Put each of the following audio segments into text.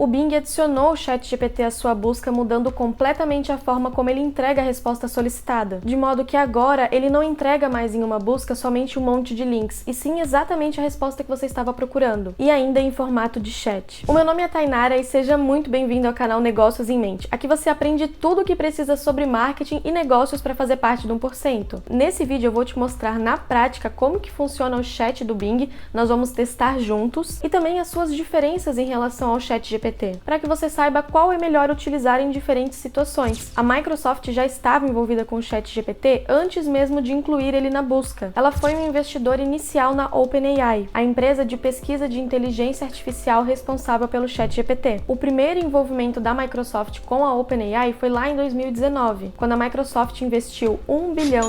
O Bing adicionou o ChatGPT à sua busca, mudando completamente a forma como ele entrega a resposta solicitada, de modo que agora ele não entrega mais em uma busca somente um monte de links, e sim exatamente a resposta que você estava procurando, e ainda em formato de chat. O meu nome é Tainara e seja muito bem-vindo ao canal Negócios em Mente. Aqui você aprende tudo o que precisa sobre marketing e negócios para fazer parte do 1%. Nesse vídeo eu vou te mostrar na prática como que funciona o chat do Bing, nós vamos testar juntos, e também as suas diferenças em relação ao ChatGPT, para que você saiba qual é melhor utilizar em diferentes situações. A Microsoft já estava envolvida com o ChatGPT antes mesmo de incluir ele na busca. Ela foi um investidor inicial na OpenAI, a empresa de pesquisa de inteligência artificial responsável pelo ChatGPT. O primeiro envolvimento da Microsoft com a OpenAI foi lá em 2019, quando a Microsoft investiu $1 bilhão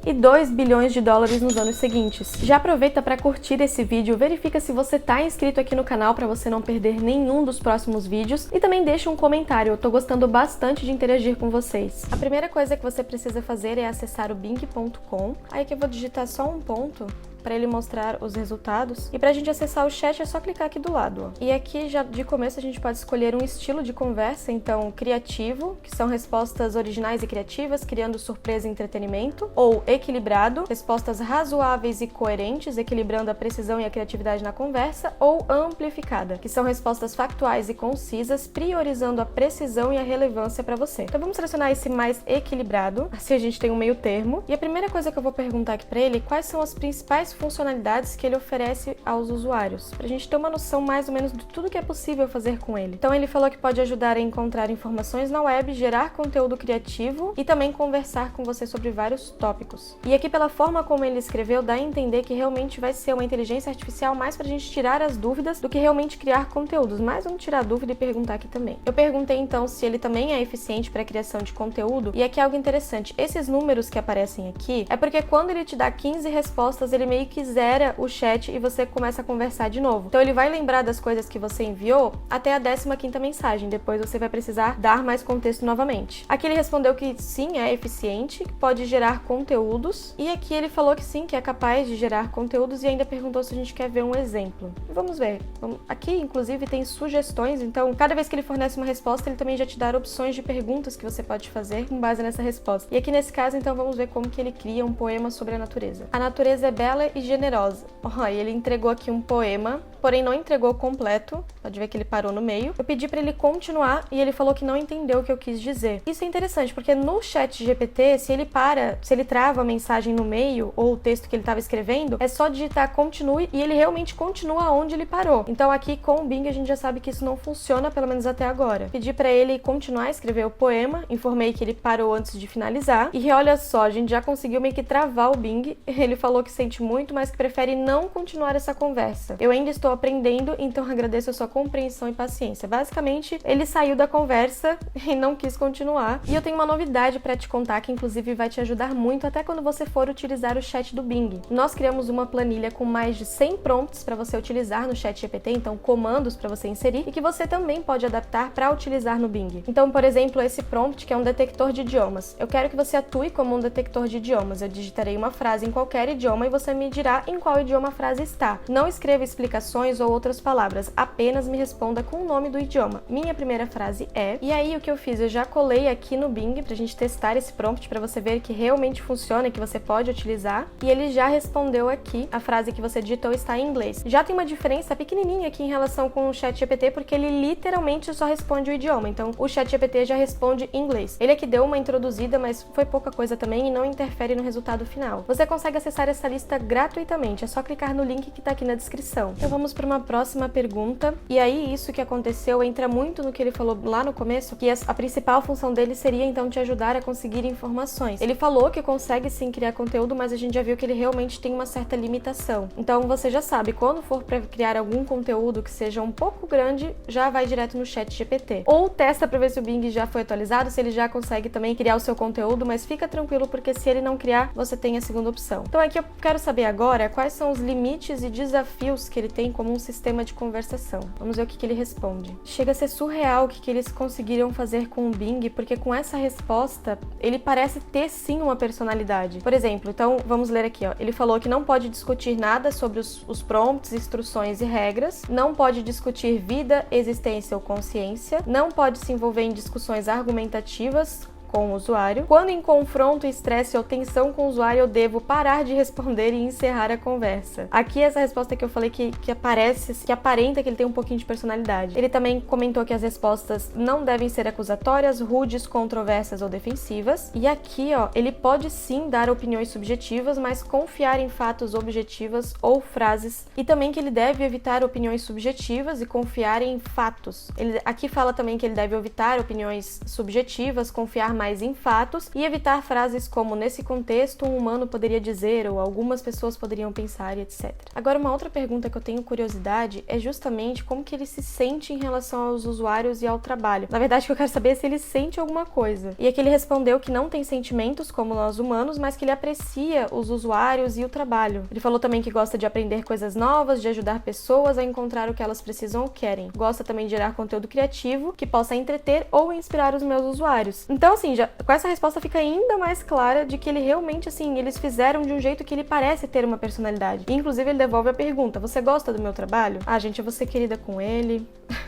e $2 bilhões nos anos seguintes. Já aproveita para curtir esse vídeo, verifica se você está inscrito aqui no canal para você não perder nenhum dos próximos vídeos e também deixa um comentário, eu tô gostando bastante de interagir com vocês. A primeira coisa que você precisa fazer é acessar o bing.com, aí aqui eu vou digitar só um ponto para ele mostrar os resultados. E para a gente acessar o chat é só clicar aqui do lado, ó. E aqui já de começo a gente pode escolher um estilo de conversa, então criativo, que são respostas originais e criativas, criando surpresa e entretenimento, ou equilibrado, respostas razoáveis e coerentes, equilibrando a precisão e a criatividade na conversa, ou amplificada, que são respostas factuais e concisas, priorizando a precisão e a relevância para você. Então vamos selecionar esse mais equilibrado, assim a gente tem um meio termo. E a primeira coisa que eu vou perguntar aqui para ele, quais são as principais funcionalidades que ele oferece aos usuários, pra gente ter uma noção mais ou menos de tudo que é possível fazer com ele. Então ele falou que pode ajudar a encontrar informações na web, gerar conteúdo criativo e também conversar com você sobre vários tópicos. E aqui pela forma como ele escreveu, dá a entender que realmente vai ser uma inteligência artificial mais pra gente tirar as dúvidas do que realmente criar conteúdos, mas vamos tirar a dúvida e perguntar aqui também. Eu perguntei então se ele também é eficiente para a criação de conteúdo, e aqui é algo interessante, esses números que aparecem aqui é porque quando ele te dá 15 respostas, ele meio que zera o chat e você começa a conversar de novo. Então ele vai lembrar das coisas que você enviou até a 15ª mensagem, depois você vai precisar dar mais contexto novamente. Aqui ele respondeu que sim, é eficiente, que pode gerar conteúdos, e aqui ele falou que sim, que é capaz de gerar conteúdos e ainda perguntou se a gente quer ver um exemplo. Vamos ver. Aqui inclusive tem sugestões, então cada vez que ele fornece uma resposta, ele também já te dá opções de perguntas que você pode fazer com base nessa resposta. E aqui nesse caso, então vamos ver como que ele cria um poema sobre a natureza. A natureza é bela e generosa. E ele entregou aqui um poema, porém não entregou completo. Pode ver que ele parou no meio. Eu pedi para ele continuar e ele falou que não entendeu o que eu quis dizer. Isso é interessante, porque no ChatGPT, se ele trava a mensagem no meio ou o texto que ele estava escrevendo, é só digitar continue e ele realmente continua onde ele parou. Então aqui com o Bing a gente já sabe que isso não funciona, pelo menos até agora. Pedi para ele continuar a escrever o poema, informei que ele parou antes de finalizar e olha só, a gente já conseguiu meio que travar o Bing. Ele falou que sente muito, mas que prefere não continuar essa conversa. Eu ainda estou aprendendo, então agradeço a sua compreensão e paciência. Basicamente, ele saiu da conversa e não quis continuar. E eu tenho uma novidade para te contar que inclusive vai te ajudar muito até quando você for utilizar o chat do Bing. Nós criamos uma planilha com mais de 100 prompts para você utilizar no ChatGPT, então comandos para você inserir e que você também pode adaptar para utilizar no Bing. Então, por exemplo, esse prompt que é um detector de idiomas. Eu quero que você atue como um detector de idiomas. Eu digitarei uma frase em qualquer idioma e você me dirá em qual idioma a frase está. Não escreva explicações ou outras palavras, apenas me responda com o nome do idioma. Minha primeira frase é... E aí o que eu fiz? Eu já colei aqui no Bing pra gente testar esse prompt para você ver que realmente funciona e que você pode utilizar. E ele já respondeu aqui, a frase que você digitou está em inglês. Já tem uma diferença pequenininha aqui em relação com o ChatGPT, porque ele literalmente só responde o idioma. Então o ChatGPT já responde em inglês. Ele aqui deu uma introduzida, mas foi pouca coisa também e não interfere no resultado final. Você consegue acessar essa lista gratuitamente, é só clicar no link que tá aqui na descrição. Então vamos para uma próxima pergunta. E aí isso que aconteceu entra muito no que ele falou lá no começo, que a principal função dele seria então te ajudar a conseguir informações. Ele falou que consegue sim criar conteúdo, mas a gente já viu que ele realmente tem uma certa limitação. Então você já sabe, quando for para criar algum conteúdo que seja um pouco grande, já vai direto no ChatGPT. Ou testa para ver se o Bing já foi atualizado, se ele já consegue também criar o seu conteúdo, mas fica tranquilo porque se ele não criar, você tem a segunda opção. Então aqui eu quero saber agora quais são os limites e desafios que ele tem como um sistema de conversação. Vamos ver o que ele responde. Chega a ser surreal o que eles conseguiram fazer com o Bing, porque com essa resposta, ele parece ter sim uma personalidade. Por exemplo, então vamos ler aqui, ó. Ele falou que não pode discutir nada sobre os prompts, instruções e regras, não pode discutir vida, existência ou consciência, não pode se envolver em discussões argumentativas com o usuário. Quando em confronto, estresse ou tensão com o usuário, eu devo parar de responder e encerrar a conversa. Aqui essa resposta que eu falei que aparenta que ele tem um pouquinho de personalidade. Ele também comentou que as respostas não devem ser acusatórias, rudes, controversas ou defensivas. E aqui, ó, ele pode sim dar opiniões subjetivas, mas confiar em fatos objetivos ou frases. E também que ele deve evitar opiniões subjetivas e confiar em fatos. Ele aqui fala também que ele deve evitar opiniões subjetivas, confiar mais em fatos e evitar frases como nesse contexto um humano poderia dizer ou algumas pessoas poderiam pensar e etc. Agora uma outra pergunta que eu tenho curiosidade é justamente como que ele se sente em relação aos usuários e ao trabalho. Na verdade, o que eu quero saber é se ele sente alguma coisa. E aqui ele respondeu que não tem sentimentos como nós humanos, mas que ele aprecia os usuários e o trabalho. Ele falou também que gosta de aprender coisas novas, de ajudar pessoas a encontrar o que elas precisam ou querem. Gosta também de gerar conteúdo criativo que possa entreter ou inspirar os meus usuários. Então, assim, com essa resposta fica ainda mais clara de que ele realmente, assim, eles fizeram de um jeito que ele parece ter uma personalidade. E, inclusive, ele devolve a pergunta: você gosta do meu trabalho? Ah, gente, eu vou ser querida com ele.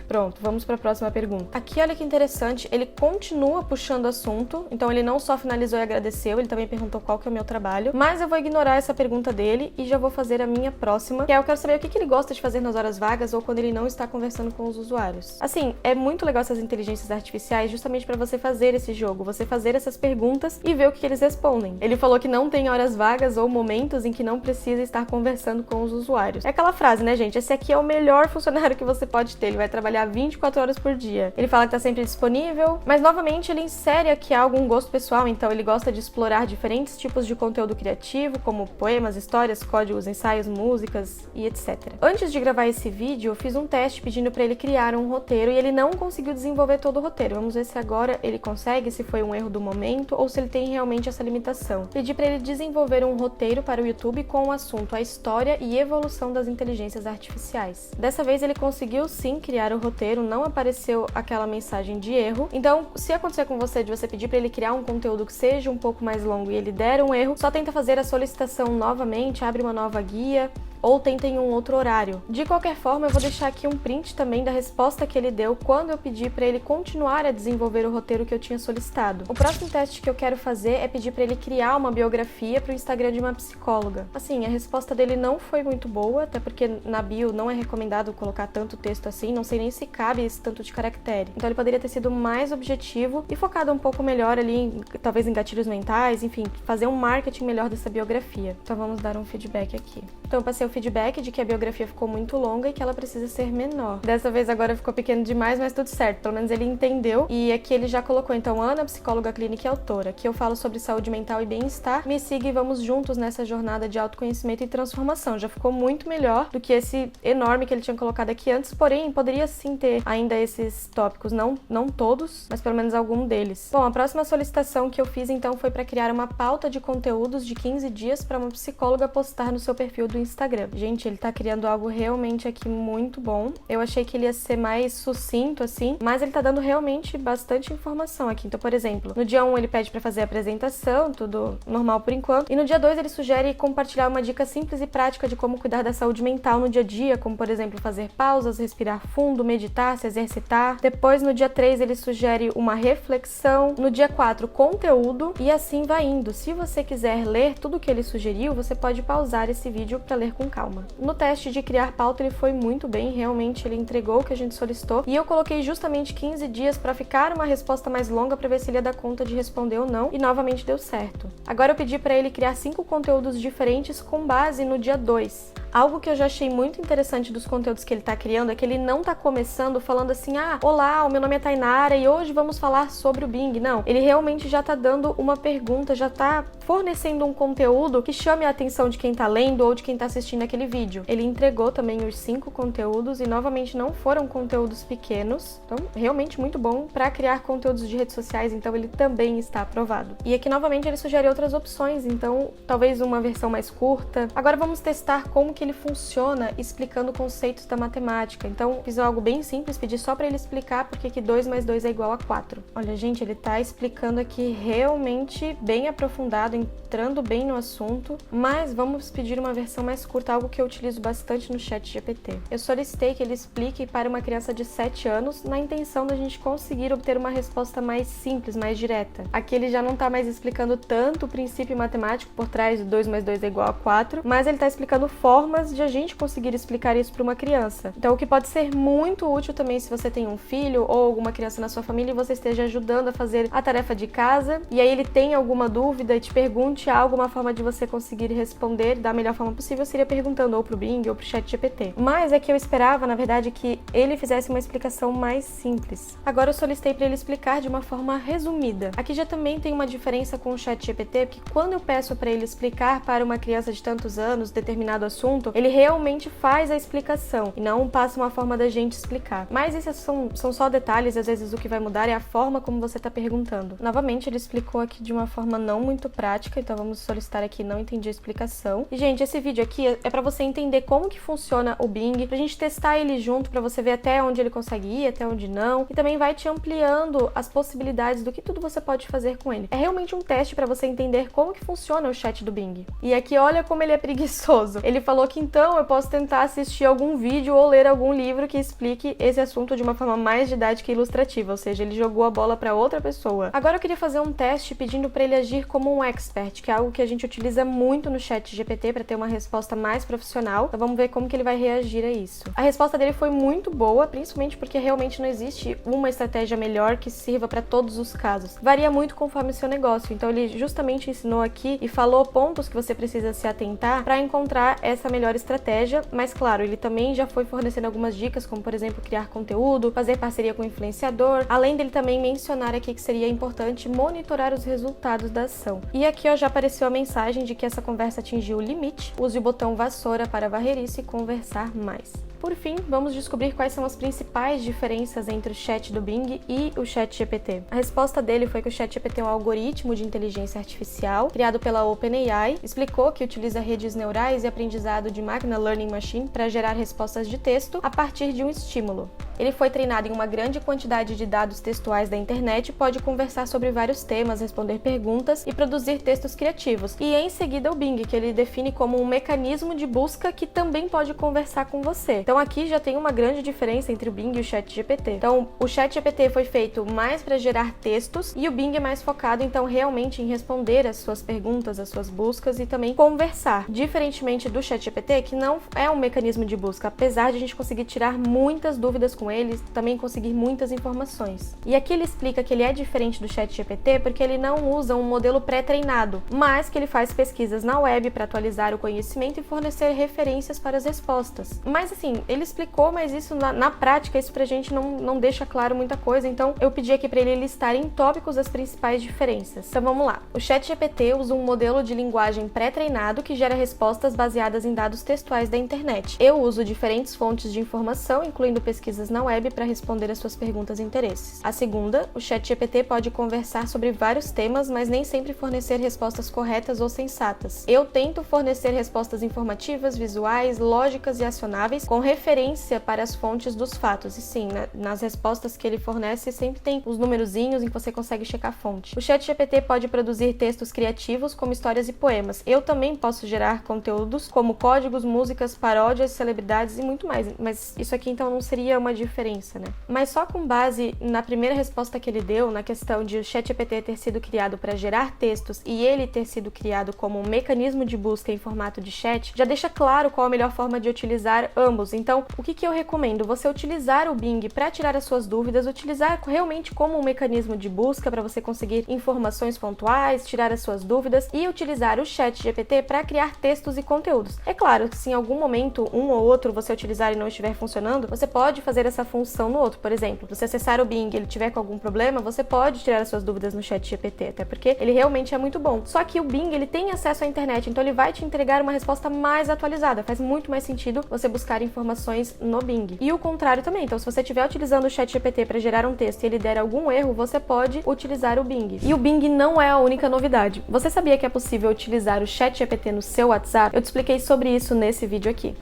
Pronto, vamos para a próxima pergunta. Aqui, olha que interessante, ele continua puxando o assunto, então ele não só finalizou e agradeceu, ele também perguntou qual que é o meu trabalho, mas eu vou ignorar essa pergunta dele e já vou fazer a minha próxima, que é eu quero saber o que ele gosta de fazer nas horas vagas ou quando ele não está conversando com os usuários. Assim, é muito legal essas inteligências artificiais justamente para você fazer esse jogo, você fazer essas perguntas e ver o que eles respondem. Ele falou que não tem horas vagas ou momentos em que não precisa estar conversando com os usuários. É aquela frase, né, gente? Esse aqui é o melhor funcionário que você pode ter, ele vai trabalhar 24 horas por dia. Ele fala que tá sempre disponível, mas novamente ele insere aqui algo, um gosto pessoal, então ele gosta de explorar diferentes tipos de conteúdo criativo, como poemas, histórias, códigos, ensaios, músicas e etc. Antes de gravar esse vídeo, eu fiz um teste pedindo para ele criar um roteiro e ele não conseguiu desenvolver todo o roteiro. Vamos ver se agora ele consegue, se foi um erro do momento ou se ele tem realmente essa limitação. Pedi para ele desenvolver um roteiro para o YouTube com o assunto a história e evolução das inteligências artificiais. Dessa vez ele conseguiu sim criar o roteiro, não apareceu aquela mensagem de erro. Então, se acontecer com você de você pedir para ele criar um conteúdo que seja um pouco mais longo e ele der um erro, só tenta fazer a solicitação novamente, abre uma nova guia ou tenta em um outro horário. De qualquer forma, eu vou deixar aqui um print também da resposta que ele deu quando eu pedi para ele continuar a desenvolver o roteiro que eu tinha solicitado. O próximo teste que eu quero fazer é pedir para ele criar uma biografia para o Instagram de uma psicóloga. Assim, a resposta dele não foi muito boa, até porque na bio não é recomendado colocar tanto texto assim, não sei nem se cabe esse tanto de caractere. Então ele poderia ter sido mais objetivo e focado um pouco melhor ali, talvez em gatilhos mentais, enfim, fazer um marketing melhor dessa biografia. Então vamos dar um feedback aqui. Então eu passei o feedback de que a biografia ficou muito longa e que ela precisa ser menor. Dessa vez agora ficou pequeno demais, mas tudo certo, pelo menos ele entendeu. E aqui ele já colocou, então, Ana, psicóloga clínica e autora. Aqui eu falo sobre saúde mental e bem-estar. Me siga e vamos juntos nessa jornada de autoconhecimento e transformação. Já ficou muito melhor do que esse enorme que ele tinha colocado aqui antes, porém, poderia sim ter ainda esses tópicos, não todos, mas pelo menos algum deles. Bom, a próxima solicitação que eu fiz, então, foi para criar uma pauta de conteúdos de 15 dias para uma psicóloga postar no seu perfil do Instagram. Gente, ele tá criando algo realmente aqui muito bom. Eu achei que ele ia ser mais sucinto, assim, mas ele tá dando realmente bastante informação aqui. Então, por exemplo, no dia 1 ele pede pra fazer a apresentação, tudo normal por enquanto. E no dia 2 ele sugere compartilhar uma dica simples e prática de como cuidar da saúde mental no dia a dia, como, por exemplo, fazer pausas, respirar fundo, meditar, se exercitar. Depois, no dia 3, ele sugere uma reflexão. No dia 4, conteúdo. E assim vai indo. Se você quiser ler tudo que ele sugeriu, você pode pausar esse vídeo para ler com calma. No teste de criar pauta ele foi muito bem, realmente ele entregou o que a gente solicitou e eu coloquei justamente 15 dias para ficar uma resposta mais longa para ver se ele ia dar conta de responder ou não e novamente deu certo. Agora eu pedi para ele criar 5 conteúdos diferentes com base no dia 2. Algo que eu já achei muito interessante dos conteúdos que ele tá criando é que ele não tá começando falando assim, olá, o meu nome é Tainara e hoje vamos falar sobre o Bing. Não, ele realmente já tá dando uma pergunta, já tá fornecendo um conteúdo que chame a atenção de quem tá lendo ou de quem tá assistindo aquele vídeo. Ele entregou também os 5 conteúdos e novamente não foram conteúdos pequenos, então realmente muito bom para criar conteúdos de redes sociais, então ele também está aprovado. E aqui novamente ele sugere outras opções, então talvez uma versão mais curta. Agora vamos testar como que ele funciona explicando conceitos da matemática. Então, fiz algo bem simples, pedi só para ele explicar porque que 2 mais 2 é igual a 4. Olha, gente, ele tá explicando aqui realmente bem aprofundado, entrando bem no assunto, mas vamos pedir uma versão mais curta, algo que eu utilizo bastante no ChatGPT. Eu solicitei que ele explique para uma criança de 7 anos, na intenção da gente conseguir obter uma resposta mais simples, mais direta. Aqui ele já não tá mais explicando tanto o princípio matemático por trás de 2 mais 2 é igual a 4, mas ele tá explicando formas de a gente conseguir explicar isso para uma criança. Então, o que pode ser muito útil também se você tem um filho ou alguma criança na sua família e você esteja ajudando a fazer a tarefa de casa, e aí ele tem alguma dúvida e te pergunte algo, uma forma de você conseguir responder da melhor forma possível seria perguntando ou pro Bing ou pro ChatGPT. Mas é que eu esperava, na verdade, que ele fizesse uma explicação mais simples. Agora eu solicitei para ele explicar de uma forma resumida. Aqui já também tem uma diferença com o ChatGPT, porque quando eu peço para ele explicar para uma criança de tantos anos determinado assunto, ele realmente faz a explicação e não passa uma forma da gente explicar. Mas esses são só detalhes, às vezes o que vai mudar é a forma como você está perguntando. Novamente, ele explicou aqui de uma forma não muito prática, então vamos solicitar aqui não entendi a explicação. E, gente, esse vídeo aqui é para você entender como que funciona o Bing, pra gente testar ele junto, para você ver até onde ele consegue ir, até onde não, e também vai te ampliando as possibilidades do que tudo você pode fazer com ele. É realmente um teste para você entender como que funciona o chat do Bing. E aqui olha como ele é preguiçoso. Ele falou que então eu posso tentar assistir algum vídeo ou ler algum livro que explique esse assunto de uma forma mais didática e ilustrativa, ou seja, ele jogou a bola para outra pessoa. Agora eu queria fazer um teste pedindo para ele agir como um expert, que é algo que a gente utiliza muito no ChatGPT para ter uma resposta mais profissional. Então vamos ver como que ele vai reagir a isso. A resposta dele foi muito boa, principalmente porque realmente não existe uma estratégia melhor que sirva para todos os casos. Varia muito conforme o seu negócio. Então ele justamente ensinou aqui e falou pontos que você precisa se atentar para encontrar essa melhor estratégia, mas claro, ele também já foi fornecendo algumas dicas, como por exemplo, criar conteúdo, fazer parceria com o influenciador, além dele também mencionar aqui que seria importante monitorar os resultados da ação. E aqui ó, já apareceu a mensagem de que essa conversa atingiu o limite. Use o botão vassoura para varrer isso e conversar mais. Por fim, vamos descobrir quais são as principais diferenças entre o chat do Bing e o ChatGPT. A resposta dele foi que o ChatGPT é um algoritmo de inteligência artificial criado pela OpenAI, explicou que utiliza redes neurais e aprendizado de máquina Learning Machine para gerar respostas de texto a partir de um estímulo. Ele foi treinado em uma grande quantidade de dados textuais da internet e pode conversar sobre vários temas, responder perguntas e produzir textos criativos. E em seguida o Bing, que ele define como um mecanismo de busca que também pode conversar com você. Então aqui já tem uma grande diferença entre o Bing e o ChatGPT. Então o ChatGPT foi feito mais para gerar textos e o Bing é mais focado então realmente em responder as suas perguntas, as suas buscas e também conversar. Diferentemente do ChatGPT, que não é um mecanismo de busca, apesar de a gente conseguir tirar muitas dúvidas com ele, também conseguir muitas informações. E aqui ele explica que ele é diferente do ChatGPT porque ele não usa um modelo pré-treinado, mas que ele faz pesquisas na web para atualizar o conhecimento e fornecer referências para as respostas. Mas assim, ele explicou, mas isso na prática, isso pra gente não deixa claro muita coisa, então eu pedi aqui para ele listar em tópicos as principais diferenças. Então vamos lá. O ChatGPT usa um modelo de linguagem pré-treinado que gera respostas baseadas em dados textuais da internet. Eu uso diferentes fontes de informação, incluindo pesquisas na web, para responder às suas perguntas e interesses. A segunda, o ChatGPT pode conversar sobre vários temas, mas nem sempre fornecer respostas corretas ou sensatas. Eu tento fornecer respostas informativas, visuais, lógicas e acionáveis, com referência para as fontes dos fatos. E sim, nas respostas que ele fornece sempre tem os numerozinhos em que você consegue checar a fonte. O ChatGPT pode produzir textos criativos como histórias e poemas. Eu também posso gerar conteúdos como códigos, músicas, paródias, celebridades e muito mais. Mas isso aqui então não seria uma diferença, né? Mas só com base na primeira resposta que ele deu, na questão de o ChatGPT ter sido criado para gerar textos e ele ter sido criado como um mecanismo de busca em formato de chat, já deixa claro qual a melhor forma de utilizar ambos. Então, o que eu recomendo? Você utilizar o Bing para tirar as suas dúvidas, utilizar realmente como um mecanismo de busca para você conseguir informações pontuais, tirar as suas dúvidas e utilizar o ChatGPT para criar textos e conteúdos. É claro que se em algum momento um ou outro você utilizar e não estiver funcionando, você pode fazer essa função no outro. Por exemplo, você acessar o Bing e ele tiver com algum problema, você pode tirar as suas dúvidas no ChatGPT, até porque ele realmente é muito bom. Só que o Bing, ele tem acesso à internet, então ele vai te entregar uma resposta mais atualizada. Faz muito mais sentido você buscar informações informações no Bing. E o contrário também, então se você estiver utilizando o ChatGPT para gerar um texto e ele der algum erro, você pode utilizar o Bing. E o Bing não é a única novidade. Você sabia que é possível utilizar o ChatGPT no seu WhatsApp? Eu te expliquei sobre isso nesse vídeo aqui.